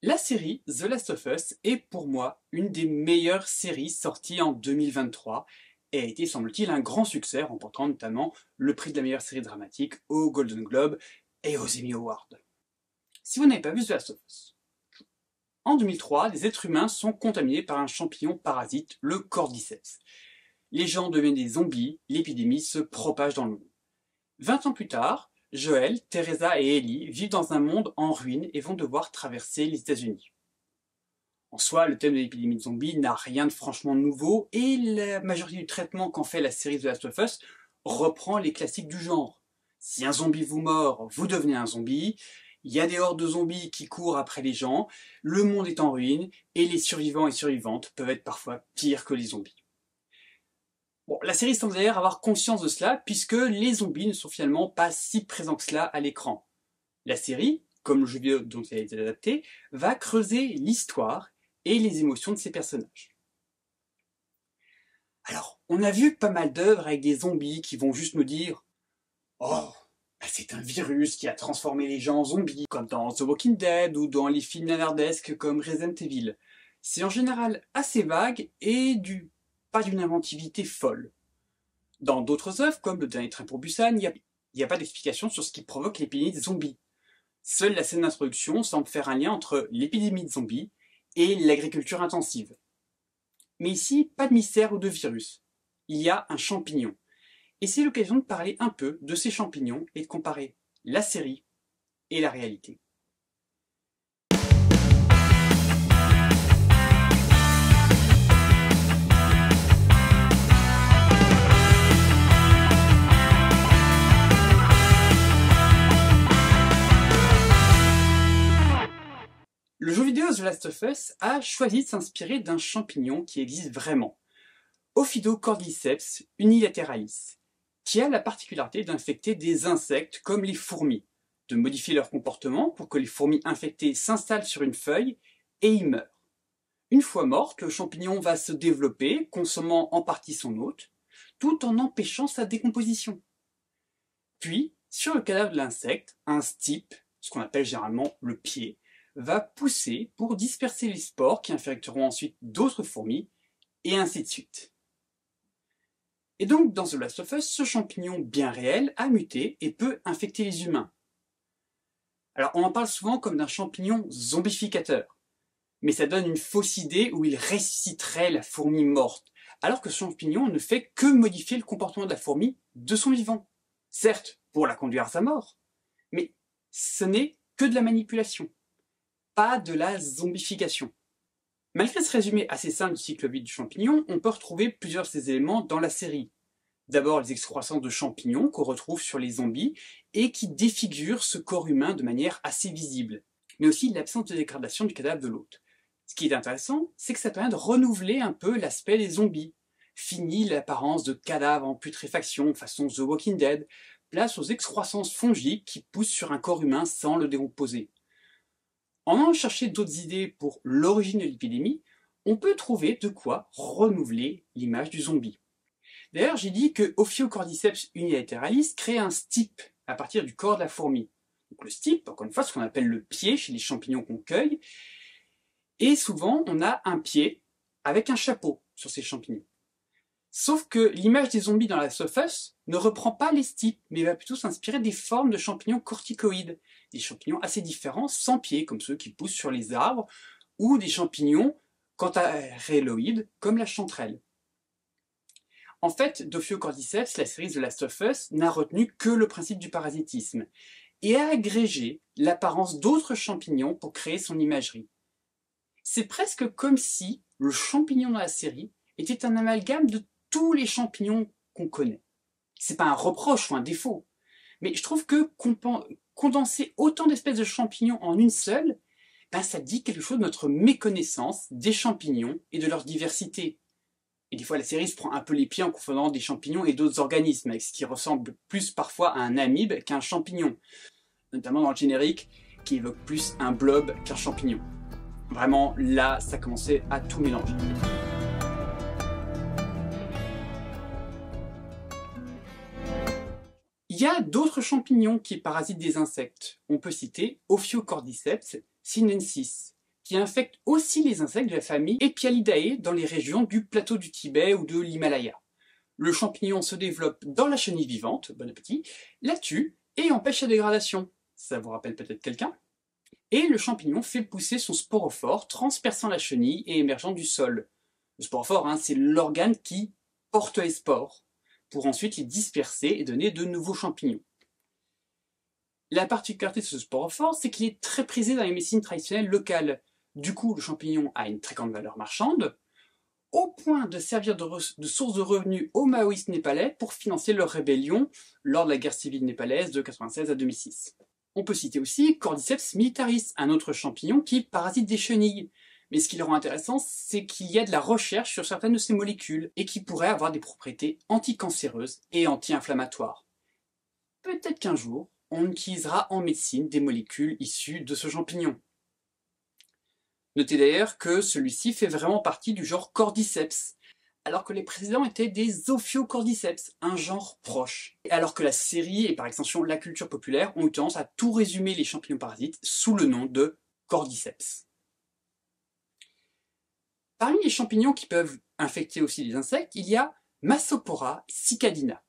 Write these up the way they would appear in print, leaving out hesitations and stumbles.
La série The Last of Us est pour moi une des meilleures séries sorties en 2023 et a été, semble-t-il, un grand succès, remportant notamment le prix de la meilleure série dramatique aux Golden Globe et aux Emmy Awards. Si vous n'avez pas vu The Last of Us, en 2003, les êtres humains sont contaminés par un champignon parasite, le Cordyceps. Les gens deviennent des zombies, l'épidémie se propage dans le monde. 20 ans plus tard, Joel, Teresa et Ellie vivent dans un monde en ruine et vont devoir traverser les États-Unis. En soi, le thème de l'épidémie de zombies n'a rien de franchement nouveau et la majorité du traitement qu'en fait la série The Last of Us reprend les classiques du genre. Si un zombie vous mord, vous devenez un zombie, il y a des hordes de zombies qui courent après les gens, le monde est en ruine et les survivants et survivantes peuvent être parfois pires que les zombies. Bon, la série semble d'ailleurs avoir conscience de cela, puisque les zombies ne sont finalement pas si présents que cela à l'écran. La série, comme le jeu vidéo dont elle a été adaptée, va creuser l'histoire et les émotions de ses personnages. Alors, on a vu pas mal d'œuvres avec des zombies qui vont juste nous dire « Oh, c'est un virus qui a transformé les gens en zombies », comme dans The Walking Dead ou dans les films nanardesques comme Resident Evil. C'est en général assez vague et pas d'une inventivité folle. Dans d'autres œuvres, comme Le Dernier Train pour Busan, il n'y a pas d'explication sur ce qui provoque l'épidémie de zombies. Seule la scène d'introduction semble faire un lien entre l'épidémie de zombies et l'agriculture intensive. Mais ici, pas de mystère ou de virus. Il y a un champignon. Et c'est l'occasion de parler un peu de ces champignons et de comparer la série et la réalité. Le jeu vidéo The Last of Us a choisi de s'inspirer d'un champignon qui existe vraiment, Ophidocordyceps unilateralis, qui a la particularité d'infecter des insectes comme les fourmis, de modifier leur comportement pour que les fourmis infectées s'installent sur une feuille et y meurent. Une fois morte, le champignon va se développer, consommant en partie son hôte, tout en empêchant sa décomposition. Puis, sur le cadavre de l'insecte, un stipe, ce qu'on appelle généralement le pied, va pousser pour disperser les spores qui infecteront ensuite d'autres fourmis, et ainsi de suite. Et donc, dans The Last of Us, ce champignon bien réel a muté et peut infecter les humains. Alors, on en parle souvent comme d'un champignon zombificateur, mais ça donne une fausse idée où il ressusciterait la fourmi morte, alors que ce champignon ne fait que modifier le comportement de la fourmi de son vivant. Certes, pour la conduire à sa mort, mais ce n'est que de la manipulation, pas de la zombification. Malgré ce résumé assez simple du cycle vie du champignon, on peut retrouver plusieurs de ces éléments dans la série. D'abord les excroissances de champignons qu'on retrouve sur les zombies et qui défigurent ce corps humain de manière assez visible, mais aussi l'absence de dégradation du cadavre de l'hôte. Ce qui est intéressant, c'est que ça permet de renouveler un peu l'aspect des zombies. Fini l'apparence de cadavres en putréfaction façon The Walking Dead, place aux excroissances fongiques qui poussent sur un corps humain sans le décomposer. En allant chercher d'autres idées pour l'origine de l'épidémie, on peut trouver de quoi renouveler l'image du zombie. D'ailleurs, j'ai dit que Ophiocordyceps unilateralis crée un stipe à partir du corps de la fourmi. Donc le stipe, encore une fois, ce qu'on appelle le pied chez les champignons qu'on cueille, et souvent on a un pied avec un chapeau sur ces champignons. Sauf que l'image des zombies dans la Last of Us ne reprend pas les stipes, mais va plutôt s'inspirer des formes de champignons corticoïdes, des champignons assez différents, sans pieds, comme ceux qui poussent sur les arbres, ou des champignons cantaréloïdes, comme la chanterelle. En fait, d'Ophiocordyceps, la série The Last of Us n'a retenu que le principe du parasitisme, et a agrégé l'apparence d'autres champignons pour créer son imagerie. C'est presque comme si le champignon dans la série était un amalgame de tous les champignons qu'on connaît. C'est pas un reproche ou un défaut, mais je trouve que condenser autant d'espèces de champignons en une seule, ça dit quelque chose de notre méconnaissance des champignons et de leur diversité. Et des fois la série se prend un peu les pieds en confondant des champignons et d'autres organismes, avec ce qui ressemble plus parfois à un amibe qu'un champignon, notamment dans le générique qui évoque plus un blob qu'un champignon. Vraiment, là, ça commençait à tout mélanger. Il y a d'autres champignons qui parasitent des insectes. On peut citer Ophiocordyceps sinensis, qui infecte aussi les insectes de la famille Epialidae dans les régions du plateau du Tibet ou de l'Himalaya. Le champignon se développe dans la chenille vivante, bon appétit, la tue et empêche sa dégradation. Ça vous rappelle peut-être quelqu'un? Et le champignon fait pousser son sporophore, transperçant la chenille et émergeant du sol. Le sporophore, c'est l'organe qui porte les spores, pour ensuite les disperser et donner de nouveaux champignons. La particularité de ce sporophore, c'est qu'il est très prisé dans les médecines traditionnelles locales. Du coup, le champignon a une très grande valeur marchande, au point de servir de source de revenus aux maoïstes népalais pour financer leur rébellion lors de la guerre civile népalaise de 1996 à 2006. On peut citer aussi Cordyceps militaris, un autre champignon qui parasite des chenilles. Mais ce qui le rend intéressant, c'est qu'il y a de la recherche sur certaines de ces molécules et qui pourraient avoir des propriétés anticancéreuses et anti-inflammatoires. Peut-être qu'un jour, on utilisera en médecine des molécules issues de ce champignon. Notez d'ailleurs que celui-ci fait vraiment partie du genre Cordyceps, alors que les précédents étaient des Ophiocordyceps, un genre proche. Alors que la série et par extension la culture populaire ont eu tendance à tout résumer les champignons parasites sous le nom de Cordyceps. Parmi les champignons qui peuvent infecter aussi les insectes, il y a Massopora cicadina,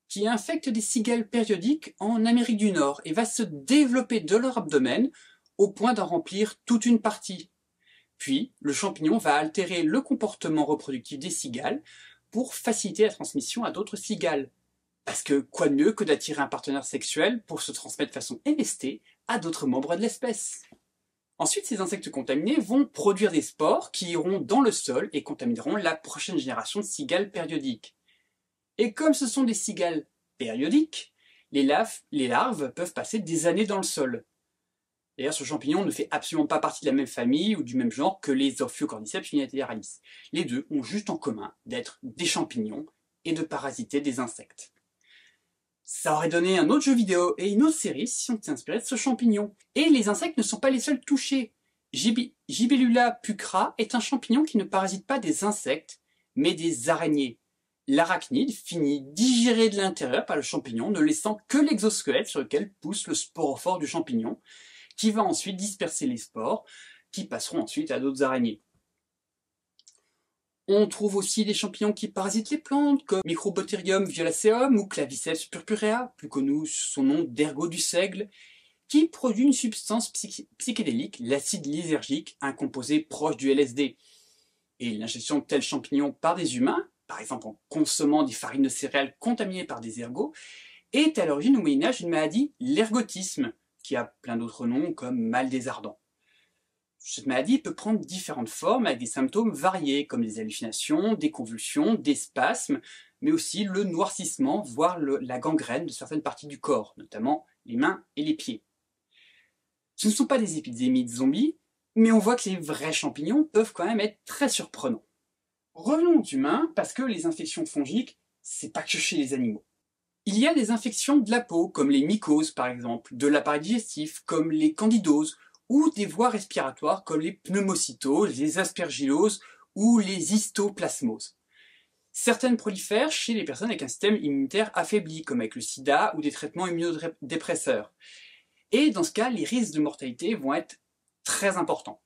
qui infecte des cigales périodiques en Amérique du Nord et va se développer de leur abdomen au point d'en remplir toute une partie. Puis, le champignon va altérer le comportement reproductif des cigales pour faciliter la transmission à d'autres cigales. Parce que quoi de mieux que d'attirer un partenaire sexuel pour se transmettre de façon MST à d'autres membres de l'espèce. Ensuite, ces insectes contaminés vont produire des spores qui iront dans le sol et contamineront la prochaine génération de cigales périodiques. Et comme ce sont des cigales périodiques, les larves peuvent passer des années dans le sol. D'ailleurs, ce champignon ne fait absolument pas partie de la même famille ou du même genre que les Ophiocordyceps unilateralis. Les deux ont juste en commun d'être des champignons et de parasiter des insectes. Ça aurait donné un autre jeu vidéo et une autre série si on s'était inspiré de ce champignon. Et les insectes ne sont pas les seuls touchés. Gibellula pucra est un champignon qui ne parasite pas des insectes, mais des araignées. L'arachnide finit digéré de l'intérieur par le champignon, ne laissant que l'exosquelette sur lequel pousse le sporophore du champignon, qui va ensuite disperser les spores, qui passeront ensuite à d'autres araignées. On trouve aussi des champignons qui parasitent les plantes, comme Microbotherium violaceum ou Claviceps purpurea, plus connu sous son nom d'ergot du seigle, qui produit une substance psychédélique, l'acide lysergique, un composé proche du LSD. Et l'ingestion de tels champignons par des humains, par exemple en consommant des farines de céréales contaminées par des ergots, est à l'origine au Moyen-Âge d'une maladie, l'ergotisme, qui a plein d'autres noms comme mal des ardents. Cette maladie peut prendre différentes formes avec des symptômes variés comme des hallucinations, des convulsions, des spasmes, mais aussi le noircissement, voire la gangrène de certaines parties du corps, notamment les mains et les pieds. Ce ne sont pas des épidémies de zombies, mais on voit que les vrais champignons peuvent quand même être très surprenants. Revenons aux humains, parce que les infections fongiques, c'est pas que chez les animaux. Il y a des infections de la peau, comme les mycoses par exemple, de l'appareil digestif, comme les candidoses, ou des voies respiratoires comme les pneumocytoses, les aspergilloses ou les histoplasmoses. Certaines prolifèrent chez les personnes avec un système immunitaire affaibli, comme avec le sida ou des traitements immunodépresseurs. Et dans ce cas, les risques de mortalité vont être très importants.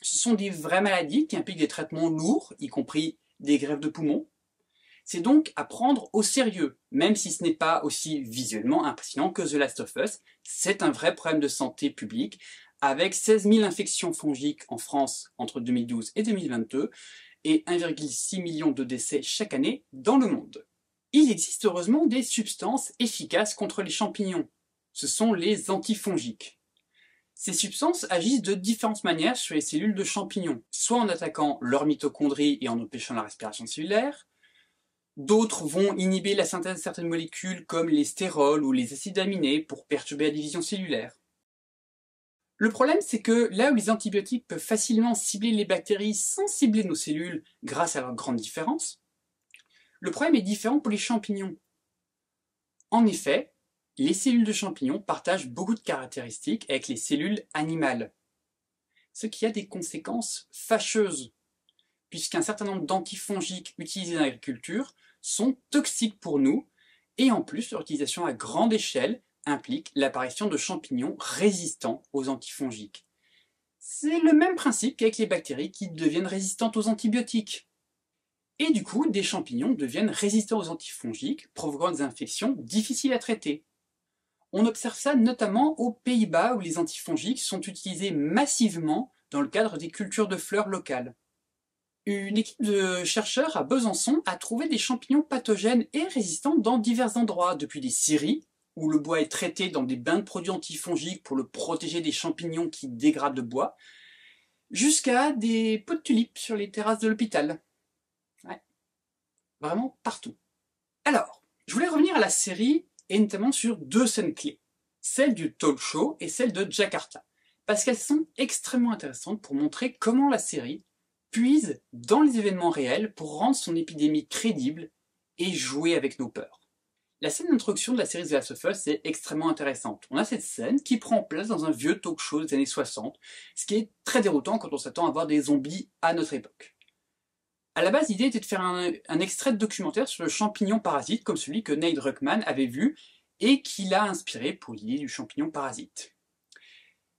Ce sont des vraies maladies qui impliquent des traitements lourds, y compris des greffes de poumons. C'est donc à prendre au sérieux, même si ce n'est pas aussi visuellement impressionnant que The Last of Us. C'est un vrai problème de santé publique, avec 16 000 infections fongiques en France entre 2012 et 2022, et 1,6 million de décès chaque année dans le monde. Il existe heureusement des substances efficaces contre les champignons. Ce sont les antifongiques. Ces substances agissent de différentes manières sur les cellules de champignons, soit en attaquant leurs mitochondries et en empêchant la respiration cellulaire. D'autres vont inhiber la synthèse de certaines molécules comme les stérols ou les acides aminés pour perturber la division cellulaire. Le problème, c'est que là où les antibiotiques peuvent facilement cibler les bactéries sans cibler nos cellules grâce à leur grande différence, le problème est différent pour les champignons. En effet, les cellules de champignons partagent beaucoup de caractéristiques avec les cellules animales, ce qui a des conséquences fâcheuses, puisqu'un certain nombre d'antifongiques utilisés dans l'agriculture sont toxiques pour nous, et en plus leur utilisation à grande échelle implique l'apparition de champignons résistants aux antifongiques. C'est le même principe qu'avec les bactéries qui deviennent résistantes aux antibiotiques. Et du coup, des champignons deviennent résistants aux antifongiques, provoquant des infections difficiles à traiter. On observe ça notamment aux Pays-Bas où les antifongiques sont utilisés massivement dans le cadre des cultures de fleurs locales. Une équipe de chercheurs à Besançon a trouvé des champignons pathogènes et résistants dans divers endroits, depuis des scieries, où le bois est traité dans des bains de produits antifongiques pour le protéger des champignons qui dégradent le bois, jusqu'à des pots de tulipes sur les terrasses de l'hôpital. Ouais, vraiment partout. Alors, je voulais revenir à la série, et notamment sur deux scènes clés, celle du talk show et celle de Jakarta, parce qu'elles sont extrêmement intéressantes pour montrer comment la série puise dans les événements réels pour rendre son épidémie crédible et jouer avec nos peurs. La scène d'introduction de la série The Last of Us est extrêmement intéressante. On a cette scène qui prend place dans un vieux talk show des années 60, ce qui est très déroutant quand on s'attend à voir des zombies à notre époque. À la base, l'idée était de faire un extrait de documentaire sur le champignon parasite, comme celui que Neil Druckmann avait vu et qui l'a inspiré pour l'idée du champignon parasite.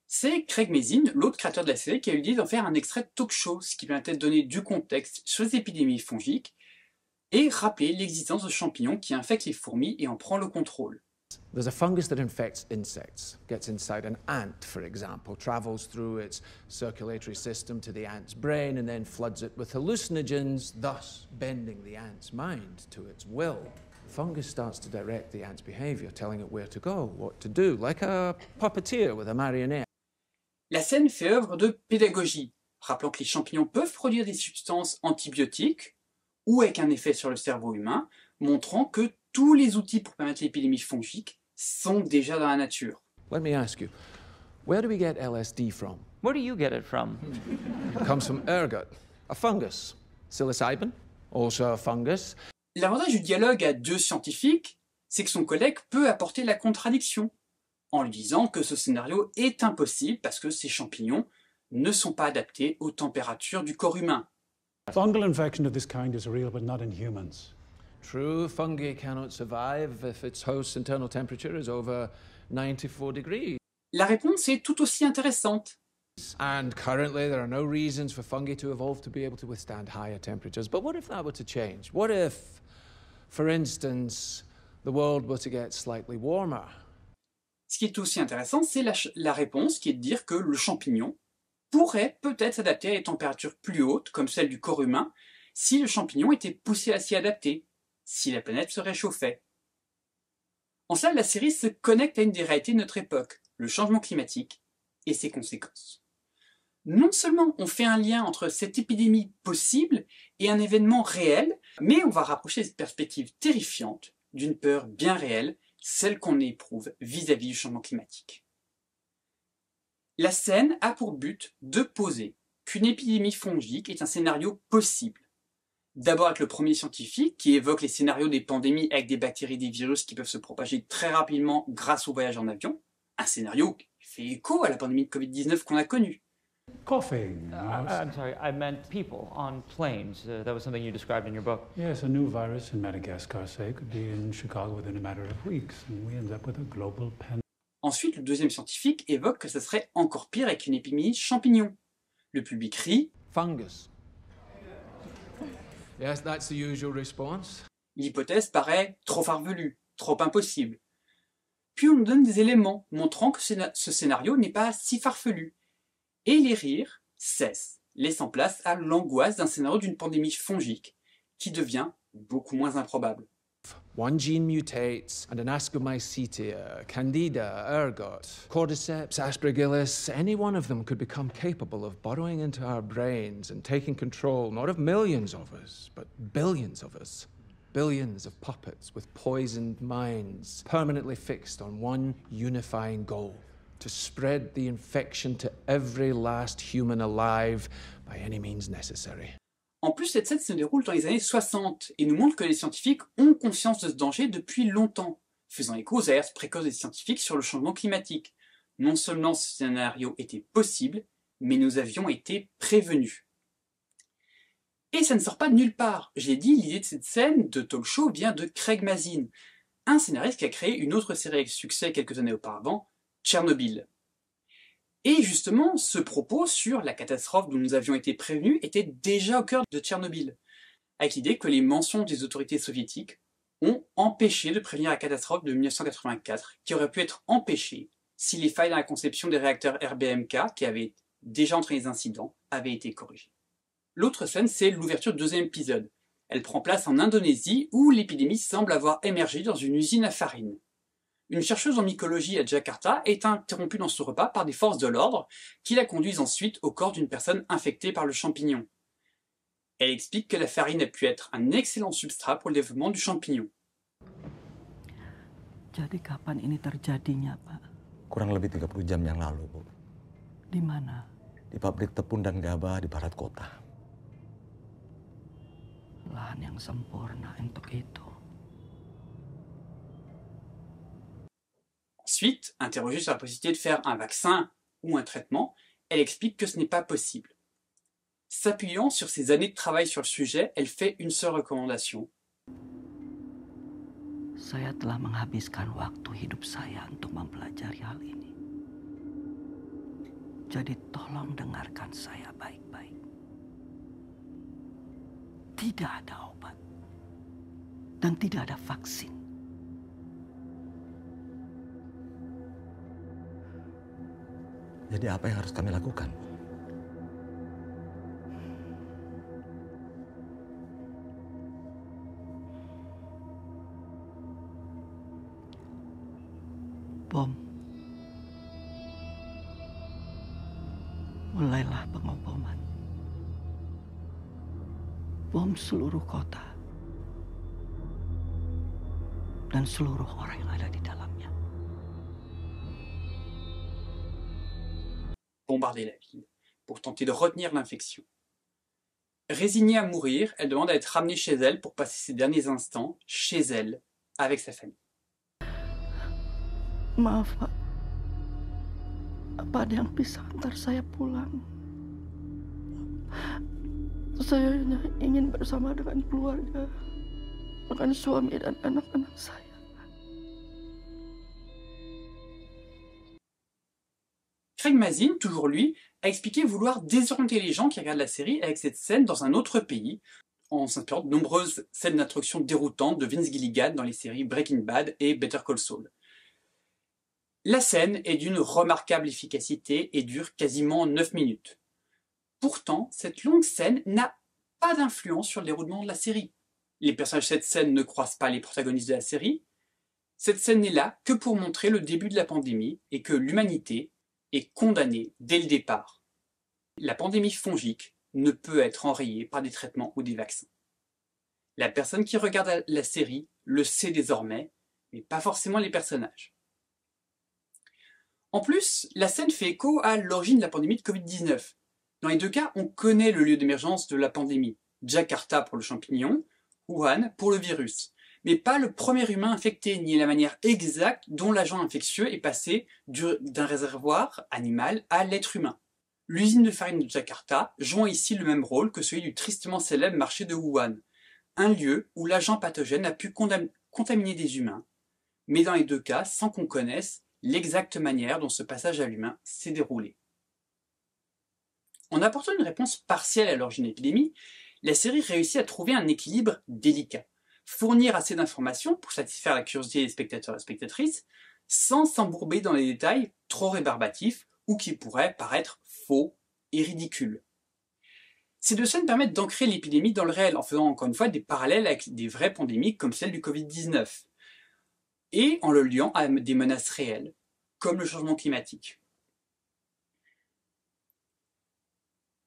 C'est Craig Mazin, l'autre créateur de la série, qui a eu l'idée d'en faire un extrait de talk show, ce qui permettait de donner du contexte sur les épidémies fongiques et rappeler l'existence de champignons qui infectent les fourmis et en prend le contrôle. There's a fungus that infects insects, gets inside an ant, for example, travels through its circulatory system to the ant's brain and then floods it with hallucinogens, thus bending the ant's mind to its will. The fungus starts to direct the ant's behavior, telling it where to go, what to do, like a puppeteer with a marionette. La scène fait œuvre de pédagogie, rappelant que les champignons peuvent produire des substances antibiotiques ou avec un effet sur le cerveau humain, montrant que tous les outils pour permettre l'épidémie fongique sont déjà dans la nature. Let me ask you, where do we get LSD from? Where do you get it from? It comes from ergot, a fungus. Psilocybin, also a fungus. L'avantage du dialogue à deux scientifiques, c'est que son collègue peut apporter la contradiction, en lui disant que ce scénario est impossible parce que ces champignons ne sont pas adaptés aux températures du corps humain. Fungal infection of this kind is real, but not in humans. True, fungi cannot survive if its host's internal temperature is over 94 degrees. La réponse est tout aussi intéressante. And currently there are no reasons for fungi to evolve to be able to withstand higher temperatures. But what if that were to change? What if, for instance, the world were to get slightly warmer? Ce qui est aussi intéressant, c'est la réponse qui est de dire que le champignon pourrait peut-être s'adapter à des températures plus hautes, comme celles du corps humain, si le champignon était poussé à s'y adapter, si la planète se réchauffait. En cela, la série se connecte à une des réalités de notre époque, le changement climatique et ses conséquences. Non seulement on fait un lien entre cette épidémie possible et un événement réel, mais on va rapprocher cette perspective terrifiante d'une peur bien réelle, celle qu'on éprouve vis-à-vis du changement climatique. La scène a pour but de poser qu'une épidémie fongique est un scénario possible. D'abord avec le premier scientifique qui évoque les scénarios des pandémies avec des bactéries et des virus qui peuvent se propager très rapidement grâce au voyage en avion, un scénario qui fait écho à la pandémie de Covid-19 qu'on a connue. Coughing. I'm sorry, I meant people on planes. That was something you described in your book. Yes, a new virus in Madagascar, say, could be in Chicago within a matter of weeks, and we end up with a global pandemic. Ensuite, le deuxième scientifique évoque que ça serait encore pire avec une épidémie champignon. Le public rit. Fungus. Yes, that's the usual response. L'hypothèse paraît trop farfelue, trop impossible. Puis on nous donne des éléments montrant que ce scénario n'est pas si farfelu. Et les rires cessent, laissant place à l'angoisse d'un scénario d'une pandémie fongique qui devient beaucoup moins improbable. One gene mutates, and an Ascomycetia, Candida, ergot, Cordyceps, Aspergillus, any one of them could become capable of burrowing into our brains and taking control not of millions of us, but billions of us. Billions of puppets with poisoned minds, permanently fixed on one unifying goal: to spread the infection to every last human alive by any means necessary. En plus, cette scène se déroule dans les années 60 et nous montre que les scientifiques ont conscience de ce danger depuis longtemps, faisant écho aux alertes précoces des scientifiques sur le changement climatique. Non seulement ce scénario était possible, mais nous avions été prévenus. Et ça ne sort pas de nulle part. Je l'ai dit, l'idée de cette scène de talk show vient de Craig Mazin, un scénariste qui a créé une autre série avec succès quelques années auparavant, Tchernobyl. Et justement, ce propos sur la catastrophe dont nous avions été prévenus était déjà au cœur de Tchernobyl, avec l'idée que les mensonges des autorités soviétiques ont empêché de prévenir la catastrophe de 1984, qui aurait pu être empêchée si les failles dans la conception des réacteurs RBMK, qui avaient déjà entraîné les incidents, avaient été corrigées. L'autre scène, c'est l'ouverture du deuxième épisode. Elle prend place en Indonésie, où l'épidémie semble avoir émergé dans une usine à farine. Une chercheuse en mycologie à Jakarta est interrompue dans ce repas par des forces de l'ordre qui la conduisent ensuite au corps d'une personne infectée par le champignon. Elle explique que la farine a pu être un excellent substrat pour le développement du champignon. Jadi kapan ini terjadinya, Pak? Kurang lebih 30 jam yang lalu, Bu. Di mana? Di pabrik tepung dan gabah di barat kota. Lahan yang sempurna untuk itu. Ensuite, interrogée sur la possibilité de faire un vaccin ou un traitement, elle explique que ce n'est pas possible. S'appuyant sur ses années de travail sur le sujet, elle fait une seule recommandation. Saya telah menghabiskan waktu hidup saya untuk mempelajari hal ini. Jadi tolong dengarkan saya baik-baik. Tidak ada obat dan tidak ada vaksin. Jadi apa yang harus kami lakukan, Bu? Bom. Mulailah pengoboman. Bom seluruh kota. Dan seluruh orang yang ada di dalamnya. Bombarder la ville pour tenter de retenir l'infection. Résignée à mourir, elle demande à être ramenée chez elle pour passer ses derniers instants chez elle, avec sa famille. Maaf, Pak. Apa ada yang bisa antar saya pulang? Saya hanya ingin bersama dengan keluarga, dengan suami dan anak-anak saya. Craig Mazin, toujours lui, a expliqué vouloir désorienter les gens qui regardent la série avec cette scène dans un autre pays, en s'inspirant de nombreuses scènes d'introduction déroutantes de Vince Gilligan dans les séries Breaking Bad et Better Call Saul. La scène est d'une remarquable efficacité et dure quasiment 9 minutes. Pourtant, cette longue scène n'a pas d'influence sur le déroulement de la série. Les personnages de cette scène ne croisent pas les protagonistes de la série. Cette scène n'est là que pour montrer le début de la pandémie et que l'humanité est condamnée dès le départ. La pandémie fongique ne peut être enrayée par des traitements ou des vaccins. La personne qui regarde la série le sait désormais, mais pas forcément les personnages. En plus, la scène fait écho à l'origine de la pandémie de Covid-19. Dans les deux cas, on connaît le lieu d'émergence de la pandémie. Jakarta pour le champignon, Wuhan pour le virus. Mais pas le premier humain infecté, ni la manière exacte dont l'agent infectieux est passé d'un réservoir animal à l'être humain. L'usine de farine de Jakarta joue ici le même rôle que celui du tristement célèbre marché de Wuhan, un lieu où l'agent pathogène a pu contaminer des humains, mais dans les deux cas sans qu'on connaisse l'exacte manière dont ce passage à l'humain s'est déroulé. En apportant une réponse partielle à l'origine de l'épidémie, la série réussit à trouver un équilibre délicat. Fournir assez d'informations pour satisfaire la curiosité des spectateurs et spectatrices, sans s'embourber dans les détails trop rébarbatifs ou qui pourraient paraître faux et ridicules. Ces deux scènes permettent d'ancrer l'épidémie dans le réel, en faisant encore une fois des parallèles avec des vraies pandémies comme celle du Covid-19, et en le liant à des menaces réelles, comme le changement climatique.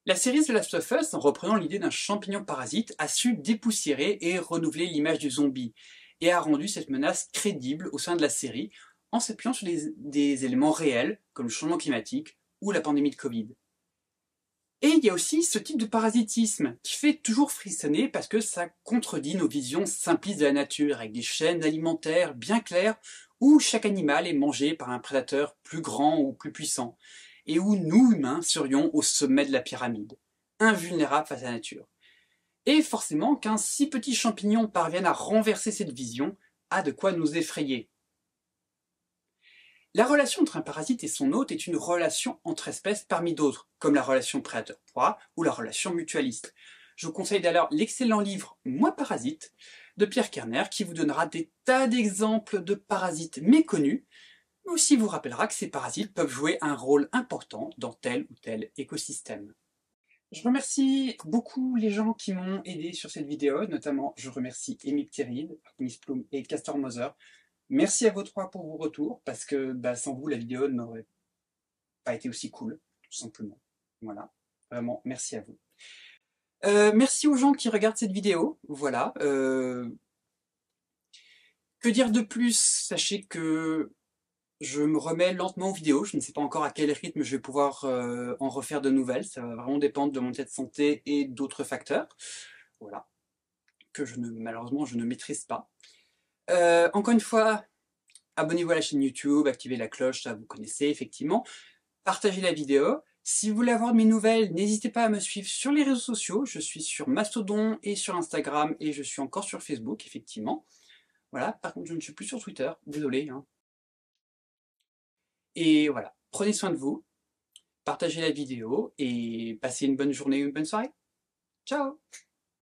La série The Last of Us, en reprenant l'idée d'un champignon parasite, a su dépoussiérer et renouveler l'image du zombie, et a rendu cette menace crédible au sein de la série, en s'appuyant sur des éléments réels, comme le changement climatique ou la pandémie de Covid. Et il y a aussi ce type de parasitisme, qui fait toujours frissonner parce que ça contredit nos visions simplistes de la nature, avec des chaînes alimentaires bien claires, où chaque animal est mangé par un prédateur plus grand ou plus puissant, et où nous, humains, serions au sommet de la pyramide, invulnérables face à la nature. Et forcément, qu'un si petit champignon parvienne à renverser cette vision, a de quoi nous effrayer. La relation entre un parasite et son hôte est une relation entre espèces parmi d'autres, comme la relation prédateur-proie ou la relation mutualiste. Je vous conseille d'ailleurs l'excellent livre Moi parasite de Pierre Kerner qui vous donnera des tas d'exemples de parasites méconnus, mais aussi vous rappellera que ces parasites peuvent jouer un rôle important dans tel ou tel écosystème. Je remercie beaucoup les gens qui m'ont aidé sur cette vidéo, notamment je remercie Amy Ptéride, Artemis Plume et Castor Moser. Merci à vous trois pour vos retours, parce que sans vous, la vidéo n'aurait pas été aussi cool, tout simplement. Voilà, vraiment, merci à vous. Merci aux gens qui regardent cette vidéo, voilà. Que dire de plus? Sachez que je me remets lentement aux vidéos, je ne sais pas encore à quel rythme je vais pouvoir en refaire de nouvelles, ça va vraiment dépendre de mon état de santé et d'autres facteurs, voilà, que malheureusement je ne maîtrise pas. Encore une fois, abonnez-vous à la chaîne YouTube, activez la cloche, ça vous connaissez effectivement, partagez la vidéo. Si vous voulez avoir de mes nouvelles, n'hésitez pas à me suivre sur les réseaux sociaux, je suis sur Mastodon et sur Instagram et je suis encore sur Facebook effectivement. Voilà, par contre je ne suis plus sur Twitter, désolé. Et voilà, prenez soin de vous, partagez la vidéo et passez une bonne journée ou une bonne soirée. Ciao!